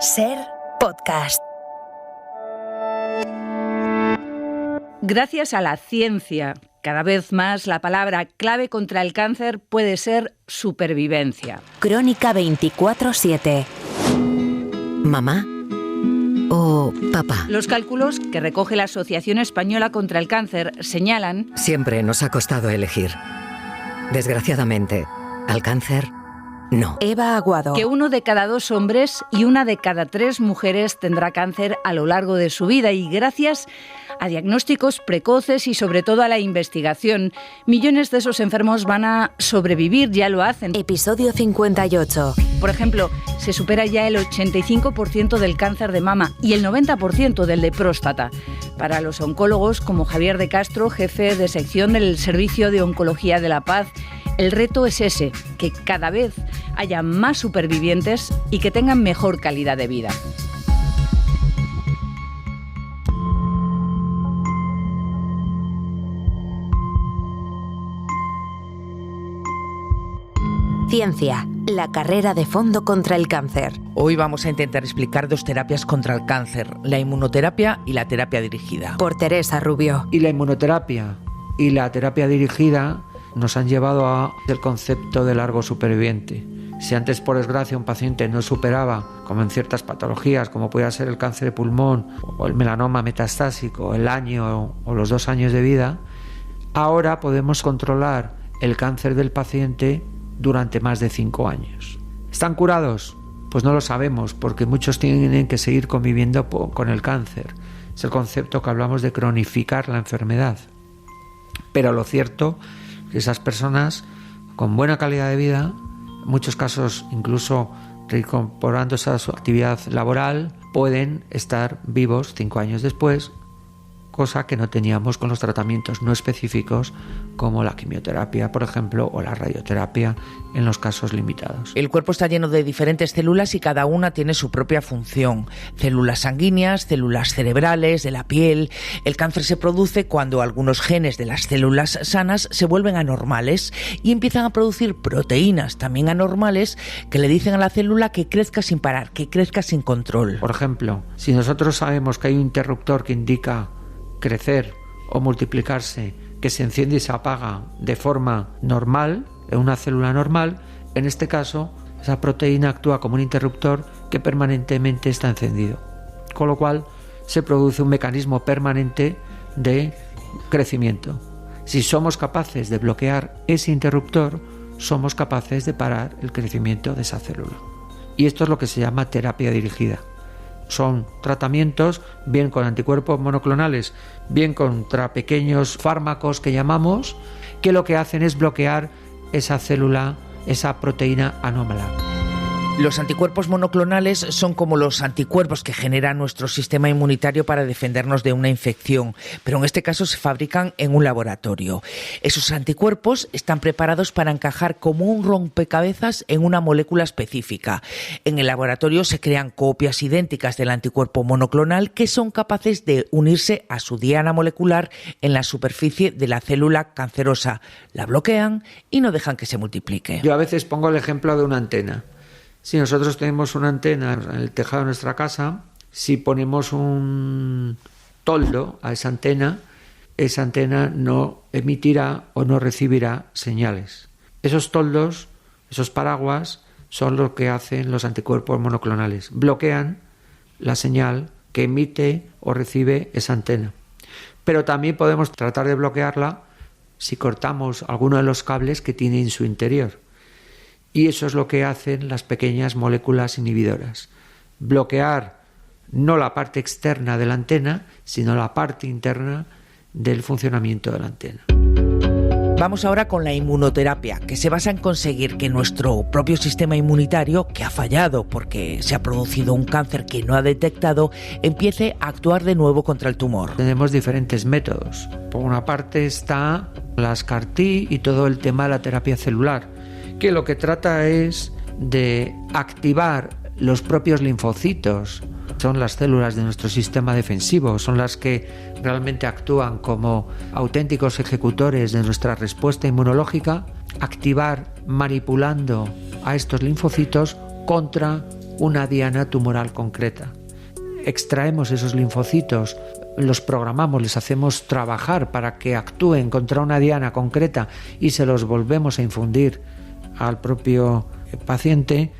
SER Podcast. Gracias a la ciencia, cada vez más la palabra clave contra el cáncer puede ser supervivencia. Crónica 24/7. ¿Mamá o papá? Los cálculos que recoge la Asociación Española contra el Cáncer señalan: siempre nos ha costado elegir. Desgraciadamente, al cáncer, no. Eva Aguado. Que 1 de cada 2 hombres y 1 de cada 3 mujeres tendrá cáncer a lo largo de su vida, y gracias a diagnósticos precoces y sobre todo a la investigación, millones de esos enfermos van a sobrevivir, ya lo hacen. Episodio 58. Por ejemplo, se supera ya el 85% del cáncer de mama y el 90% del de próstata. Para los oncólogos como Javier de Castro, jefe de sección del Servicio de Oncología de La Paz, el reto es ese, que cada vez haya más supervivientes y que tengan mejor calidad de vida. Ciencia, la carrera de fondo contra el cáncer. Hoy vamos a intentar explicar 2 terapias contra el cáncer, la inmunoterapia y la terapia dirigida. Por Teresa Rubio. Y la inmunoterapia y la terapia dirigida nos han llevado a el concepto de largo superviviente. Si antes, por desgracia, un paciente no superaba, como en ciertas patologías, como puede ser el cáncer de pulmón o el melanoma metastásico, el año o los 2 años de vida, ahora podemos controlar el cáncer del paciente durante más de 5 años. ¿Están curados? Pues no lo sabemos, porque muchos tienen que seguir conviviendo con el cáncer. Es el concepto que hablamos de cronificar la enfermedad. Pero lo cierto es que esas personas con buena calidad de vida, en muchos casos incluso reincorporándose a su actividad laboral, pueden estar vivos 5 años después, cosa que no teníamos con los tratamientos no específicos como la quimioterapia, por ejemplo, o la radioterapia en los casos limitados. El cuerpo está lleno de diferentes células y cada una tiene su propia función. Células sanguíneas, células cerebrales, de la piel. El cáncer se produce cuando algunos genes de las células sanas se vuelven anormales y empiezan a producir proteínas también anormales que le dicen a la célula que crezca sin parar, que crezca sin control. Por ejemplo, si nosotros sabemos que hay un interruptor que indica crecer o multiplicarse, que se enciende y se apaga de forma normal, en una célula normal, en este caso, esa proteína actúa como un interruptor que permanentemente está encendido. Con lo cual, se produce un mecanismo permanente de crecimiento. Si somos capaces de bloquear ese interruptor, somos capaces de parar el crecimiento de esa célula. Y esto es lo que se llama terapia dirigida. Son tratamientos, bien con anticuerpos monoclonales, bien contra pequeños fármacos que llamamos, que lo que hacen es bloquear esa célula, esa proteína anómala. Los anticuerpos monoclonales son como los anticuerpos que genera nuestro sistema inmunitario para defendernos de una infección, pero en este caso se fabrican en un laboratorio. Esos anticuerpos están preparados para encajar como un rompecabezas en una molécula específica. En el laboratorio se crean copias idénticas del anticuerpo monoclonal que son capaces de unirse a su diana molecular en la superficie de la célula cancerosa. La bloquean y no dejan que se multiplique. Yo a veces pongo el ejemplo de una antena. Si nosotros tenemos una antena en el tejado de nuestra casa, si ponemos un toldo a esa antena no emitirá o no recibirá señales. Esos toldos, esos paraguas, son lo que hacen los anticuerpos monoclonales. Bloquean la señal que emite o recibe esa antena. Pero también podemos tratar de bloquearla si cortamos alguno de los cables que tiene en su interior. Y eso es lo que hacen las pequeñas moléculas inhibidoras. Bloquear no la parte externa de la antena, sino la parte interna del funcionamiento de la antena. Vamos ahora con la inmunoterapia, que se basa en conseguir que nuestro propio sistema inmunitario, que ha fallado porque se ha producido un cáncer que no ha detectado, empiece a actuar de nuevo contra el tumor. Tenemos diferentes métodos. Por una parte está las CAR-T y todo el tema de la terapia celular, que lo que trata es de activar los propios linfocitos. Son las células de nuestro sistema defensivo, son las que realmente actúan como auténticos ejecutores de nuestra respuesta inmunológica, activar manipulando a estos linfocitos contra una diana tumoral concreta. Extraemos esos linfocitos, los programamos, les hacemos trabajar para que actúen contra una diana concreta y se los volvemos a infundir al propio paciente.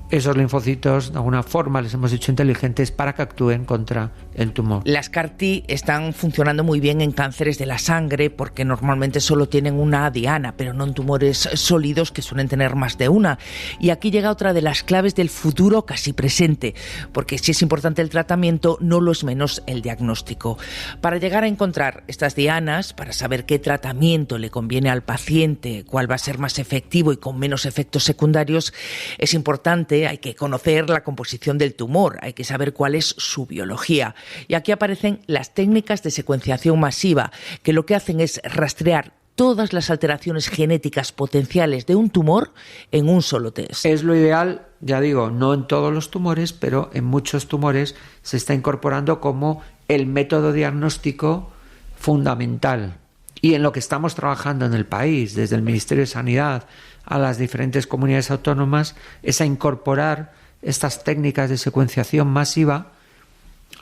Esos linfocitos, de alguna forma, les hemos hecho inteligentes para que actúen contra el tumor. Las CAR-T están funcionando muy bien en cánceres de la sangre porque normalmente solo tienen una diana, pero no en tumores sólidos que suelen tener más de una. Y aquí llega otra de las claves del futuro casi presente, porque si es importante el tratamiento, no lo es menos el diagnóstico. Para llegar a encontrar estas dianas, para saber qué tratamiento le conviene al paciente, cuál va a ser más efectivo y con menos efectos secundarios, es importante. Hay que conocer la composición del tumor, hay que saber cuál es su biología. Y aquí aparecen las técnicas de secuenciación masiva, que lo que hacen es rastrear todas las alteraciones genéticas potenciales de un tumor en un solo test. Es lo ideal, ya digo, no en todos los tumores, pero en muchos tumores se está incorporando como el método diagnóstico fundamental. Y en lo que estamos trabajando en el país, desde el Ministerio de Sanidad a las diferentes comunidades autónomas, es a incorporar estas técnicas de secuenciación masiva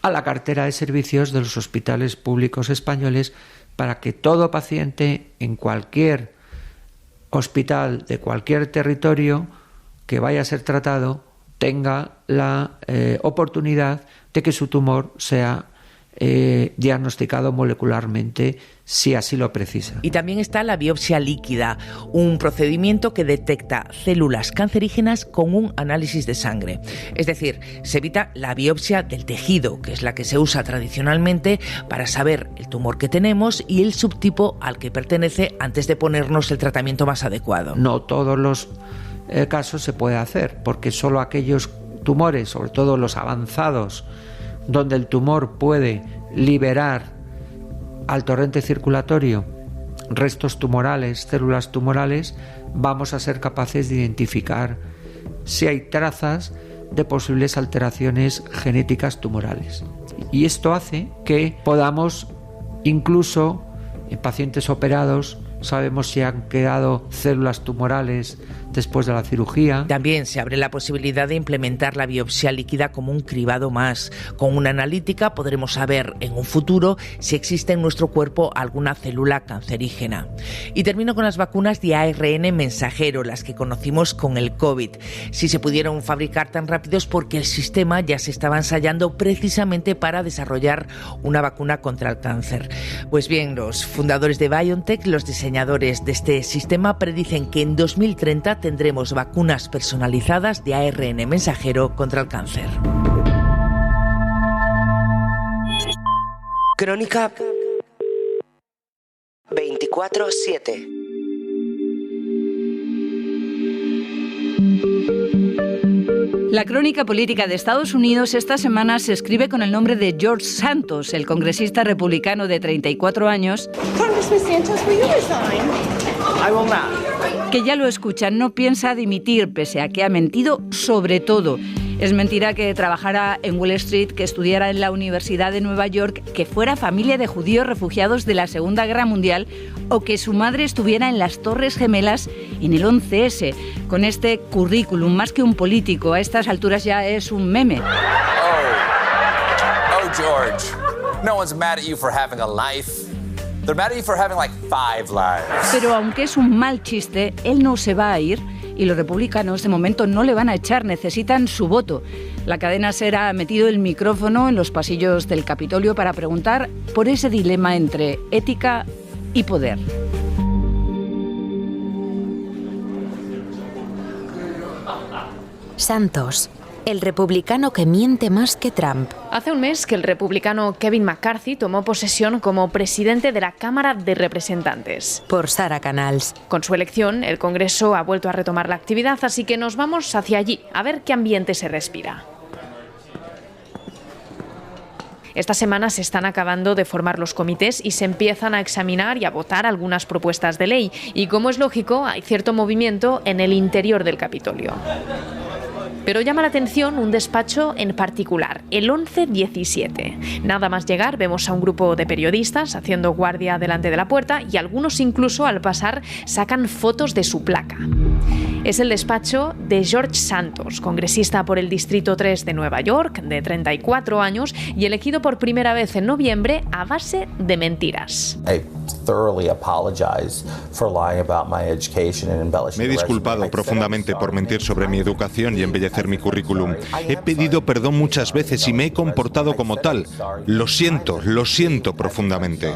a la cartera de servicios de los hospitales públicos españoles para que todo paciente en cualquier hospital de cualquier territorio que vaya a ser tratado tenga la oportunidad de que su tumor sea diagnosticado molecularmente si así lo precisa. Y también está la biopsia líquida, un procedimiento que detecta células cancerígenas con un análisis de sangre. Es decir, se evita la biopsia del tejido, que es la que se usa tradicionalmente para saber el tumor que tenemos y el subtipo al que pertenece antes de ponernos el tratamiento más adecuado. No todos los casos se puede hacer, porque solo aquellos tumores, sobre todo los avanzados, donde el tumor puede liberar al torrente circulatorio restos tumorales, células tumorales, vamos a ser capaces de identificar si hay trazas de posibles alteraciones genéticas tumorales. Y esto hace que podamos, incluso en pacientes operados, sabemos si han quedado células tumorales después de la cirugía. También se abre la posibilidad de implementar la biopsia líquida como un cribado más. Con una analítica podremos saber en un futuro si existe en nuestro cuerpo alguna célula cancerígena. Y termino con las vacunas de ARN mensajero, las que conocimos con el COVID. Si se pudieron fabricar tan rápido es porque el sistema ya se estaba ensayando precisamente para desarrollar una vacuna contra el cáncer. Pues bien, los fundadores de BioNTech, los diseñadores de este sistema, predicen que en 2030 tendremos vacunas personalizadas de ARN mensajero contra el cáncer. Crónica 24/7. La crónica política de Estados Unidos esta semana se escribe con el nombre de George Santos, el congresista republicano de 34 años, que ya lo escuchan, no piensa dimitir, pese a que ha mentido sobre todo. Es mentira que trabajara en Wall Street, que estudiara en la Universidad de Nueva York, que fuera familia de judíos refugiados de la Segunda Guerra Mundial o que su madre estuviera en las Torres Gemelas en el 11S. Con este currículum, más que un político, a estas alturas ya es un meme. Oh, George. No one's mad at you for having a life. They're mad at you for having like 5 lives. Pero aunque es un mal chiste, él no se va a ir. Y los republicanos de momento no le van a echar, necesitan su voto. La cadena SER ha metido el micrófono en los pasillos del Capitolio para preguntar por ese dilema entre ética y poder. Santos, el republicano que miente más que Trump. Hace un mes que el republicano Kevin McCarthy tomó posesión como presidente de la Cámara de Representantes. Por Sara Canals. Con su elección, el Congreso ha vuelto a retomar la actividad, así que nos vamos hacia allí, a ver qué ambiente se respira. Esta semana se están acabando de formar los comités y se empiezan a examinar y a votar algunas propuestas de ley. Y como es lógico, hay cierto movimiento en el interior del Capitolio. Pero llama la atención un despacho en particular, el 1117. Nada más llegar vemos a un grupo de periodistas haciendo guardia delante de la puerta y algunos incluso al pasar sacan fotos de su placa. Es el despacho de George Santos, congresista por el Distrito 3 de Nueva York, de 34 años, y elegido por primera vez en noviembre a base de mentiras. Me he disculpado profundamente por mentir sobre mi educación y embellecer mi currículum. He pedido perdón muchas veces y me he comportado como tal. Lo siento profundamente.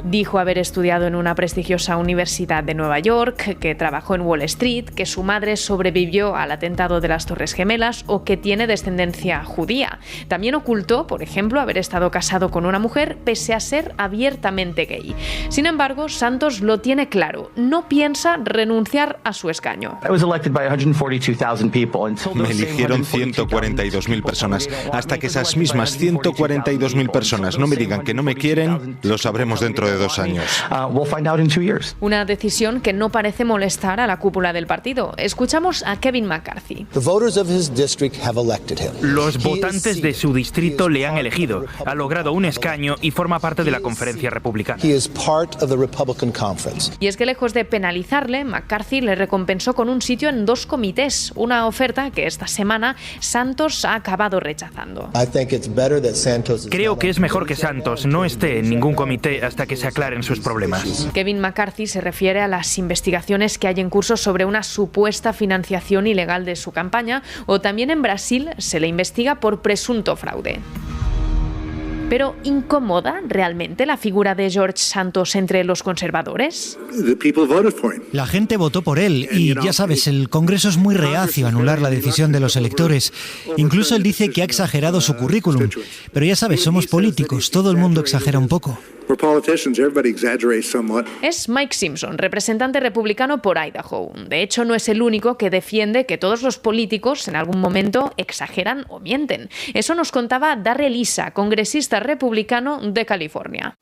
Dijo haber estudiado en una prestigiosa universidad de Nueva York, que trabajó en Wall Street, que su madre sobrevivió al atentado de las Torres Gemelas o que tiene descendencia judía. También ocultó, por ejemplo, haber estado casado con una mujer pese a ser abiertamente gay. Sin embargo, Santos lo tiene claro, no piensa renunciar a su escaño. Me eligieron 142.000 personas. Hasta que esas mismas 142.000 personas no me digan que no me quieren, lo sabremos dentro de 2 años. Una decisión que no parece molestar a la cúpula del partido. Escuchamos a Kevin McCarthy. Los votantes de su distrito le han elegido. Ha logrado un escaño y forma parte de la conferencia republicana. Y es que lejos de penalizarle, McCarthy le recompensó con un sitio en 2 comités, una oferta que esta semana Santos ha acabado rechazando. Creo que es mejor que Santos no esté en ningún comité hasta que se aclaren sus problemas. Kevin McCarthy se refiere a las investigaciones que hay en curso sobre una supuesta financiación ilegal de su campaña, o también en Brasil se le investiga por presunto fraude. ¿Pero incomoda realmente la figura de George Santos entre los conservadores? La gente votó por él y, ya sabes, el Congreso es muy reacio a anular la decisión de los electores. Incluso él dice que ha exagerado su currículum. Pero ya sabes, somos políticos, todo el mundo exagera un poco. Es Mike Simpson, representante republicano por Idaho. De hecho, no es el único que defiende que todos los políticos en algún momento exageran o mienten. Eso nos contaba Darrell Issa, congresista republicano de California.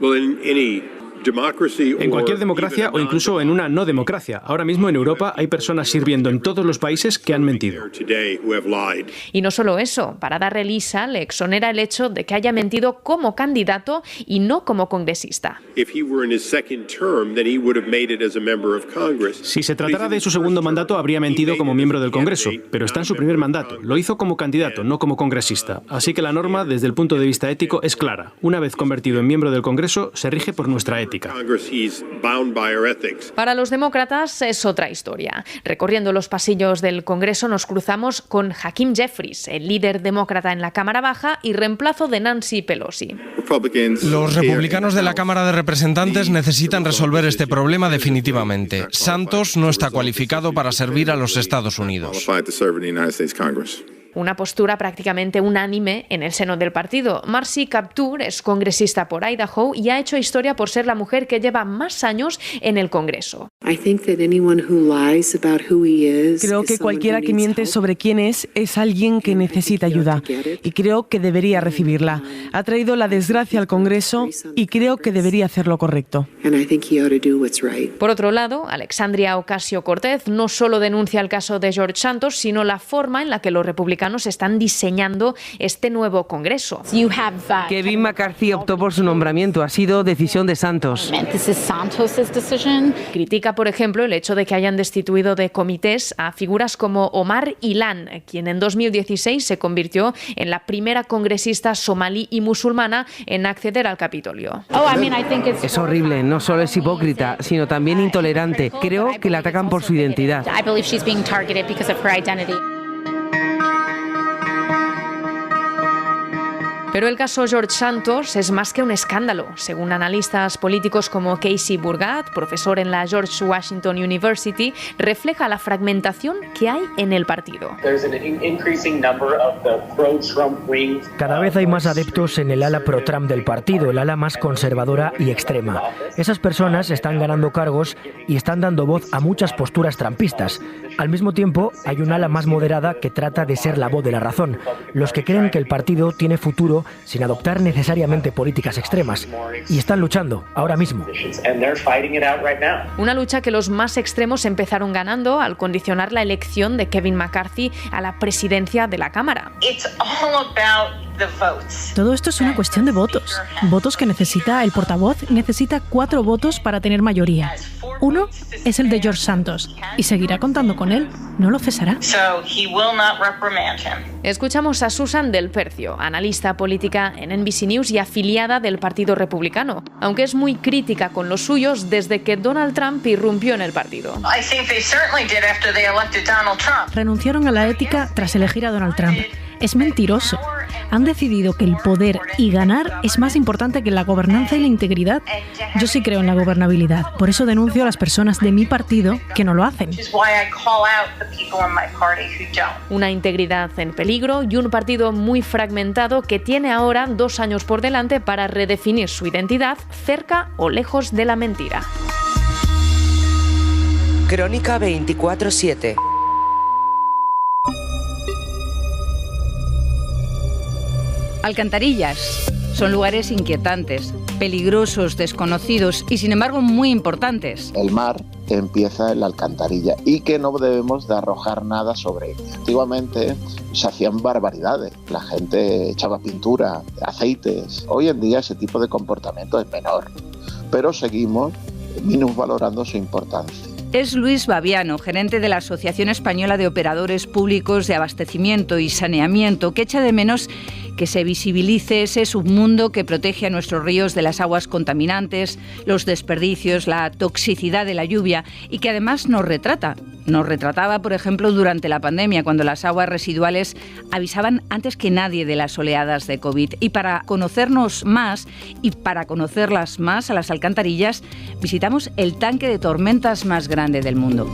En cualquier democracia o incluso en una no democracia. Ahora mismo en Europa hay personas sirviendo en todos los países que han mentido. Y no solo eso, para Darrell Issa le exonera el hecho de que haya mentido como candidato y no como congresista. Si se tratara de su segundo mandato, habría mentido como miembro del Congreso, pero está en su primer mandato. Lo hizo como candidato, no como congresista. Así que la norma, desde el punto de vista ético, es clara. Una vez convertido en miembro del Congreso, se rige por nuestra ética. Para los demócratas es otra historia. Recorriendo los pasillos del Congreso nos cruzamos con Hakeem Jeffries, el líder demócrata en la Cámara Baja y reemplazo de Nancy Pelosi. Los republicanos de la Cámara de Representantes necesitan resolver este problema definitivamente. Santos no está cualificado para servir a los Estados Unidos. Una postura prácticamente unánime en el seno del partido. Marcy Kaptur es congresista por Idaho y ha hecho historia por ser la mujer que lleva más años en el Congreso. Creo que cualquiera que miente sobre quién es alguien que necesita ayuda y creo que debería recibirla. Ha traído la desgracia al Congreso y creo que debería hacer lo correcto. Por otro lado, Alexandria Ocasio-Cortez no solo denuncia el caso de George Santos, sino la forma en la que los republicanos están diseñando este nuevo Congreso. Kevin McCarthy optó por su nombramiento, ha sido decisión de Santos. Critica, por ejemplo, el hecho de que hayan destituido de comités a figuras como Omar Ilan, quien en 2016 se convirtió en la primera congresista somalí y musulmana en acceder al Capitolio. Es horrible, no solo es hipócrita, sino también intolerante. Creo que la atacan por su identidad. Pero el caso George Santos es más que un escándalo. Según analistas políticos como Casey Burgat, profesor en la George Washington University, refleja la fragmentación que hay en el partido. Cada vez hay más adeptos en el ala pro-Trump del partido, el ala más conservadora y extrema. Esas personas están ganando cargos y están dando voz a muchas posturas trumpistas. Al mismo tiempo, hay un ala más moderada que trata de ser la voz de la razón, los que creen que el partido tiene futuro sin adoptar necesariamente políticas extremas. Y están luchando, ahora mismo. Una lucha que los más extremos empezaron ganando al condicionar la elección de Kevin McCarthy a la presidencia de la Cámara. Todo esto es una cuestión de votos. Votos que necesita el portavoz, necesita 4 votos para tener mayoría. Uno es el de George Santos y seguirá contando con él, no lo cesará. Escuchamos a Susan Del Percio, analista política en NBC News y afiliada del Partido Republicano, aunque es muy crítica con los suyos desde que Donald Trump irrumpió en el partido. Renunciaron a la ética tras elegir a Donald Trump. Es mentiroso. Han decidido que el poder y ganar es más importante que la gobernanza y la integridad. Yo sí creo en la gobernabilidad. Por eso denuncio a las personas de mi partido que no lo hacen. Una integridad en peligro y un partido muy fragmentado que tiene ahora 2 años por delante para redefinir su identidad cerca o lejos de la mentira. Crónica 24/7. Alcantarillas. Son lugares inquietantes, peligrosos, desconocidos y sin embargo muy importantes. El mar empieza en la alcantarilla y que no debemos de arrojar nada sobre ella. Antiguamente se hacían barbaridades, la gente echaba pintura, aceites. Hoy en día ese tipo de comportamiento es menor, pero seguimos minusvalorando su importancia. Es Luis Baviano, gerente de la Asociación Española de Operadores Públicos de Abastecimiento y Saneamiento, que echa de menos que se visibilice ese submundo que protege a nuestros ríos de las aguas contaminantes, los desperdicios, la toxicidad de la lluvia y que además nos retrata. Nos retrataba, por ejemplo, durante la pandemia, cuando las aguas residuales avisaban antes que nadie de las oleadas de COVID. Y para conocernos más y para conocerlas más a las alcantarillas, visitamos el tanque de tormentas más grande del mundo.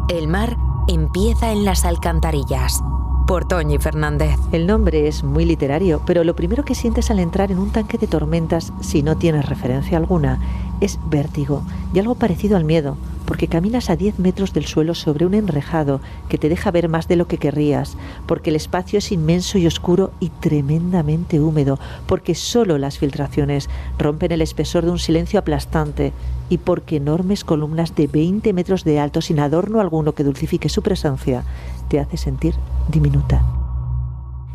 El mar empieza en las alcantarillas. Por Toñi Fernández. El nombre es muy literario, pero lo primero que sientes al entrar en un tanque de tormentas, si no tienes referencia alguna, es vértigo y algo parecido al miedo, porque caminas a 10 metros del suelo sobre un enrejado que te deja ver más de lo que querrías, porque el espacio es inmenso y oscuro y tremendamente húmedo, porque solo las filtraciones rompen el espesor de un silencio aplastante y porque enormes columnas de 20 metros de alto sin adorno alguno que dulcifique su presencia te hace sentir diminuta.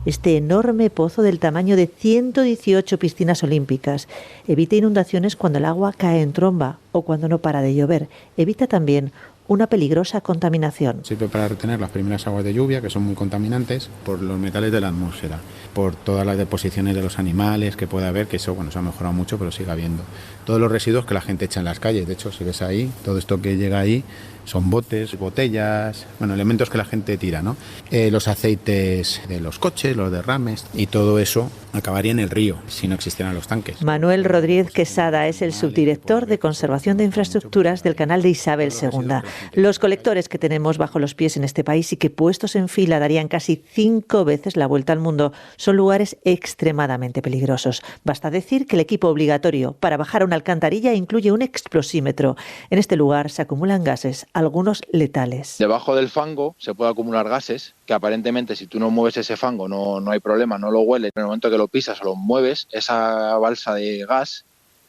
Este enorme pozo del tamaño de 118 piscinas olímpicas evita inundaciones cuando el agua cae en tromba o cuando no para de llover. Evita también una peligrosa contaminación. Sirve para retener las primeras aguas de lluvia, que son muy contaminantes, por los metales de la atmósfera, por todas las deposiciones de los animales que puede haber, que eso se ha mejorado mucho, pero sigue habiendo. Todos los residuos que la gente echa en las calles, de hecho, si ves ahí, todo esto que llega ahí son botes, botellas, elementos que la gente tira, ¿no? Los aceites de los coches, los derrames, y todo eso acabaría en el río si no existieran los tanques. Manuel Rodríguez Quesada es el subdirector de Conservación de Infraestructuras del canal de Isabel II. Los colectores que tenemos bajo los pies en este país y que puestos en fila darían casi 5 veces la vuelta al mundo son lugares extremadamente peligrosos. Basta decir que el equipo obligatorio para bajar a una alcantarilla incluye un explosímetro. En este lugar se acumulan gases, algunos letales. Debajo del fango se puede acumular gases que aparentemente si tú no mueves ese fango no hay problema, no lo hueles. En el momento que lo pisas o lo mueves, esa balsa de gas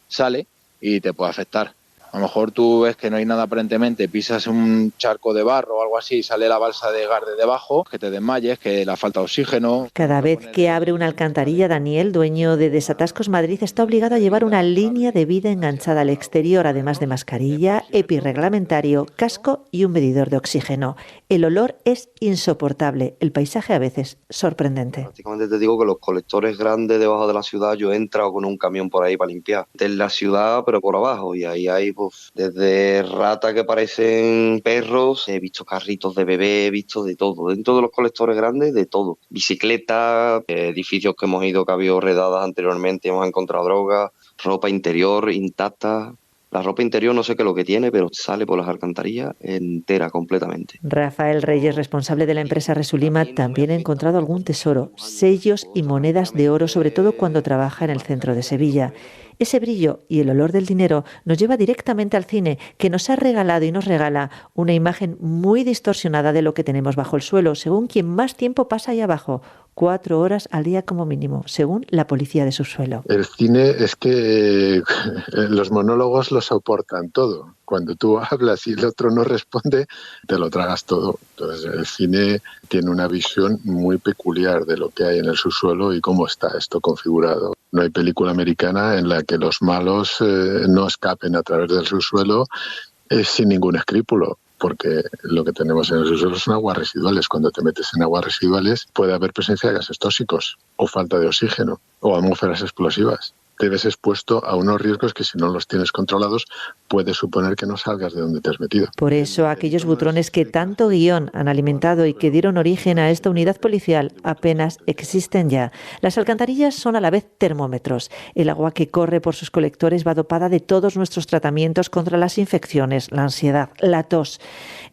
sale y te puede afectar. A lo mejor tú ves que no hay nada aparentemente, pisas un charco de barro o algo así, sale la balsa de gas de debajo, que te desmayes, que le falta oxígeno. Cada vez que abre una alcantarilla, Daniel, dueño de Desatascos Madrid, está obligado a llevar una línea de vida enganchada al exterior, además de mascarilla, EPI reglamentario, casco y un medidor de oxígeno. El olor es insoportable, el paisaje a veces sorprendente. Prácticamente te digo que los colectores grandes debajo de la ciudad, yo he entrado con un camión por ahí para limpiar. En la ciudad, pero por abajo, y ahí hay desde ratas que parecen perros, he visto carritos de bebé, he visto de todo. Dentro de los colectores grandes, de todo. Bicicletas, edificios que hemos ido, que ha habido redadas anteriormente, hemos encontrado drogas, ropa interior intacta. La ropa interior no sé qué es lo que tiene, pero sale por las alcantarillas entera, completamente. Rafael Reyes, responsable de la empresa Resulima, también ha encontrado algún tesoro, sellos y monedas de oro, sobre todo cuando trabaja en el centro de Sevilla. Ese brillo y el olor del dinero nos lleva directamente al cine, que nos ha regalado y nos regala una imagen muy distorsionada de lo que tenemos bajo el suelo, según quien más tiempo pasa ahí abajo. 4 horas al día como mínimo, según la policía de subsuelo. El cine es que los monólogos lo soportan todo. Cuando tú hablas y el otro no responde, te lo tragas todo. Entonces el cine tiene una visión muy peculiar de lo que hay en el subsuelo y cómo está esto configurado. No hay película americana en la que los malos no escapen a través del subsuelo sin ningún escrúpulo. Porque lo que tenemos en el subsuelo son aguas residuales. Cuando te metes en aguas residuales puede haber presencia de gases tóxicos o falta de oxígeno o atmósferas explosivas. Te ves expuesto a unos riesgos que si no los tienes controlados puede suponer que no salgas de donde te has metido. Por eso aquellos butrones que tanto guión han alimentado y que dieron origen a esta unidad policial apenas existen ya. Las alcantarillas son a la vez termómetros. El agua que corre por sus colectores va dopada de todos nuestros tratamientos contra las infecciones, la ansiedad, la tos.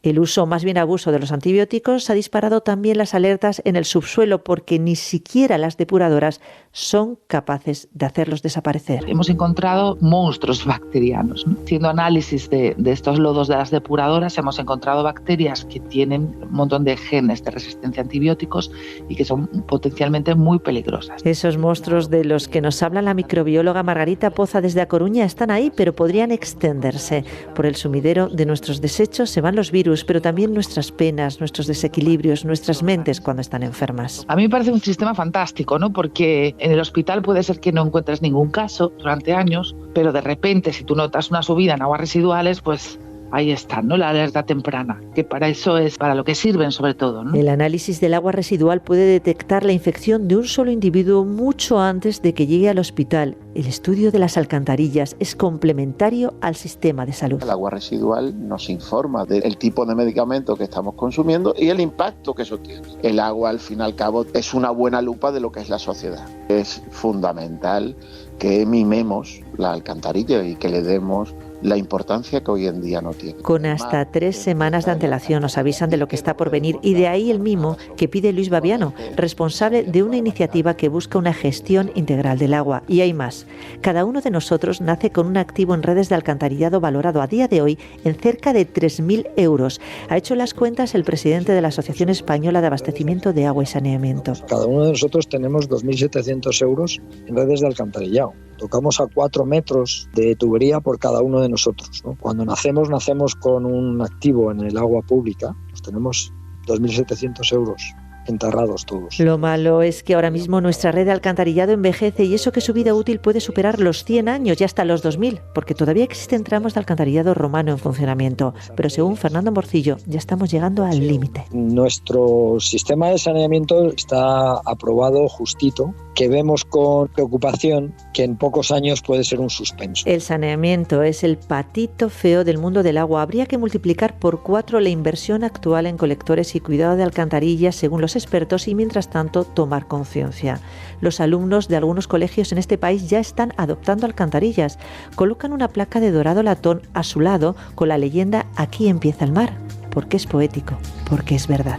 El uso, más bien abuso, de los antibióticos ha disparado también las alertas en el subsuelo porque ni siquiera las depuradoras son capaces de hacerlos desaparecer. Hemos encontrado monstruos bacterianos, ¿no? Haciendo análisis de estos lodos de las depuradoras, hemos encontrado bacterias que tienen un montón de genes de resistencia a antibióticos y que son potencialmente muy peligrosas. Esos monstruos de los que nos habla la microbióloga Margarita Poza desde A Coruña están ahí, pero podrían extenderse. Por el sumidero de nuestros desechos se van los virus, pero también nuestras penas, nuestros desequilibrios, nuestras mentes cuando están enfermas. A mí me parece un sistema fantástico, ¿no? Porque en el hospital puede ser que no encuentres ningún caso durante años, pero de repente si tú notas una subida en aguas residuales, pues ahí está, ¿no? La alerta temprana, que para eso es para lo que sirven sobre todo, ¿no? El análisis del agua residual puede detectar la infección de un solo individuo mucho antes de que llegue al hospital. El estudio de las alcantarillas es complementario al sistema de salud. El agua residual nos informa del tipo de medicamento que estamos consumiendo y el impacto que eso tiene. El agua, al fin y al cabo, es una buena lupa de lo que es la sociedad. Es fundamental que mimemos la alcantarilla y que le demos la importancia que hoy en día no tiene. Con hasta 3 semanas de antelación nos avisan de lo que está por venir y de ahí el mimo que pide Luis Baviano, responsable de una iniciativa que busca una gestión integral del agua. Y hay más. Cada uno de nosotros nace con un activo en redes de alcantarillado valorado a día de hoy en cerca de 3.000 euros. Ha hecho las cuentas el presidente de la Asociación Española de Abastecimiento de Agua y Saneamiento. Cada uno de nosotros tenemos 2.700 euros en redes de alcantarillado. Tocamos a 4 metros de tubería por cada uno de nosotros, ¿no? Cuando nacemos con un activo en el agua pública, pues tenemos 2.700 euros enterrados todos. Lo malo es que ahora mismo nuestra red de alcantarillado envejece y eso que su vida útil puede superar los 100 años y hasta los 2000, porque todavía existen tramos de alcantarillado romano en funcionamiento, pero según Fernando Morcillo ya estamos llegando al límite. Nuestro sistema de saneamiento está aprobado justito, que vemos con preocupación que en pocos años puede ser un suspenso. El saneamiento es el patito feo del mundo del agua. Habría que multiplicar por 4 la inversión actual en colectores y cuidado de alcantarillas según los expertos y mientras tanto tomar conciencia. Los alumnos de algunos colegios en este país ya están adoptando alcantarillas. Colocan una placa de dorado latón a su lado con la leyenda "Aquí empieza el mar", porque es poético, porque es verdad.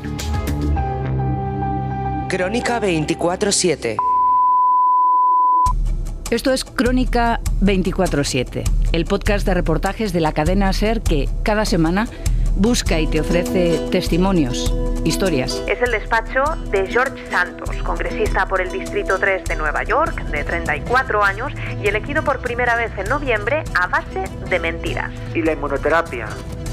Crónica 24/7. Esto es Crónica 24/7, el podcast de reportajes de la cadena SER que cada semana busca y te ofrece testimonios, historias. Es el despacho de George Santos, congresista por el Distrito 3 de Nueva York, de 34 años y elegido por primera vez en noviembre a base de mentiras. Y la inmunoterapia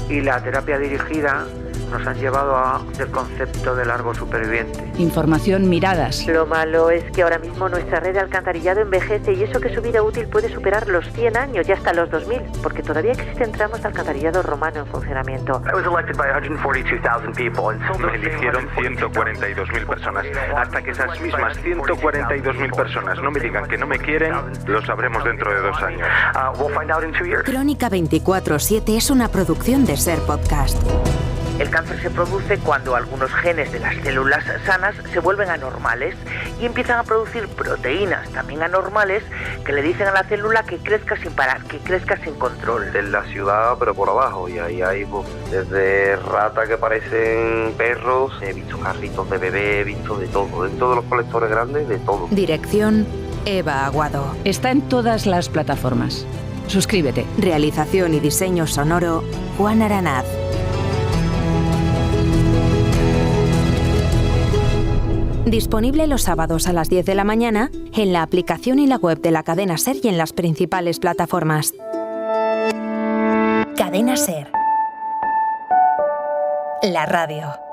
y la terapia dirigida nos han llevado al concepto de largo superviviente. Información, miradas. Lo malo es que ahora mismo nuestra red de alcantarillado envejece y eso que su vida útil puede superar los 100 años y hasta los 2000, porque todavía existen tramos de alcantarillado romano en funcionamiento. Me eligieron 142.000 personas. Hasta que esas mismas 142.000 personas no me digan que no me quieren, lo sabremos dentro de 2 años. Crónica 24/7 es una producción de SER Podcast. El cáncer se produce cuando algunos genes de las células sanas se vuelven anormales y empiezan a producir proteínas también anormales que le dicen a la célula que crezca sin parar, que crezca sin control. En la ciudad, pero por abajo, y ahí hay desde ratas que parecen perros, he visto carritos de bebé, he visto de todo, en todos los colectores grandes, de todo. Dirección: Eva Aguado. Está en todas las plataformas. Suscríbete. Realización y diseño sonoro, Juan Aranaz. Disponible los sábados a las 10 de la mañana en la aplicación y la web de la cadena SER y en las principales plataformas. Cadena SER. La radio.